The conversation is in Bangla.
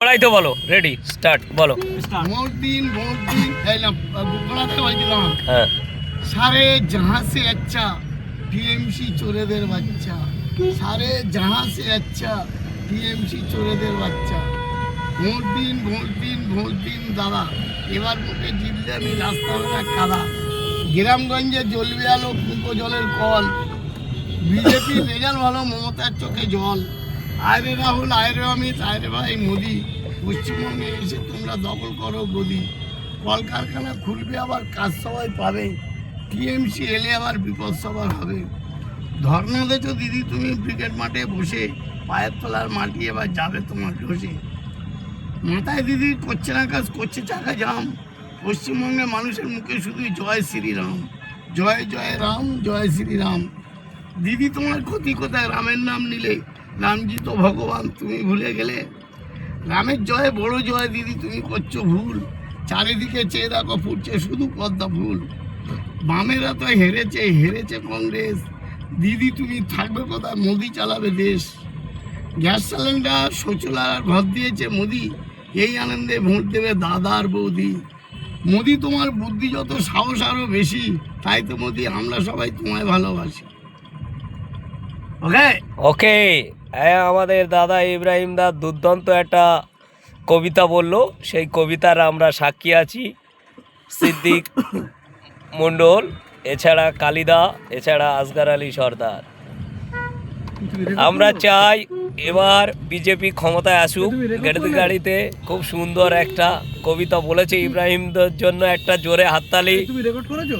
পড়াই তো বলো, রেডি স্টার্ট বলো। ভোট দিন এই না বুকড়াতে বলছিলাম হ্যাঁ, सारे जहां से अच्छा टीएमसी চোরেদের বাচ্চা सारे जहां से अच्छा टीएमसी চোরেদের বাচ্চা ভোট দিন দাদা এবার ভোটে জিতলে আমি রাস্তা না কাদা গ্রামগঞ্জে জ্বলবে আলো কুপো জলের কল বিজেপি রেজাল্ট ভালো মমতার চোখে জল আয়রে রাহুল আয়রে অমিত আয়রে ভাই মোদি পশ্চিমবঙ্গে এসে তোমরা দখল করো গদি কলকারখানা খুলবে আবার কাজ সবাই পাবে টিএমসি এলে আবার বিপদ সবার হবে ধর্না দেছো দিদি তুমি ক্রিকেট মাঠে বসে পায়ের তলার মাটি এবার যাবে তোমার ঘষে মাথায় দিদি করছে না কাজ করছে চাকা জাম পশ্চিমবঙ্গের মানুষের মুখে শুধুই জয় শ্রীরাম জয় জয় রাম জয় শ্রীরাম দিদি তোমার ক্ষতি কোথায় রামের নাম নিলে রামজি তো ভগবান তুমি ভুলে গেলে রামের জয় বড় জয় দিদি তুমি করছো ভুল চারিদিকে চেয়ে দেখো ফুটছে শুধু পদ্মা ফুল বামেরা তো হেরেছে কংগ্রেস দিদি তুমি থাকবে কোথায় মোদি চালাবে দেশ গ্যাস সিলিন্ডার শৌচালয় ঘর দিয়েছে মোদি এই আনন্দে ভোট দেবে দাদা আর বৌদি মোদি তোমার বুদ্ধি যত সাহস আরও বেশি তাই তো মোদি আমরা সবাই তোমায় ভালোবাসি ওকে ওকে। আমাদের দাদা ইব্রাহিম দা দুর্দান্ত একটা কবিতা বললো, সেই কবিতার আমরা সাক্ষী আছি। সিদ্দিক মণ্ডল, এছাড়া কালিদা, এছাড়া আসগার আলী সর্দার। আমরা চাই এবার বিজেপি ক্ষমতায় আসুক। গাড়িতে খুব সুন্দর একটা কবিতা বলেছে ইব্রাহিমদের জন্য একটা জোরে হাততালি। তুমি রেকর্ড করেছো?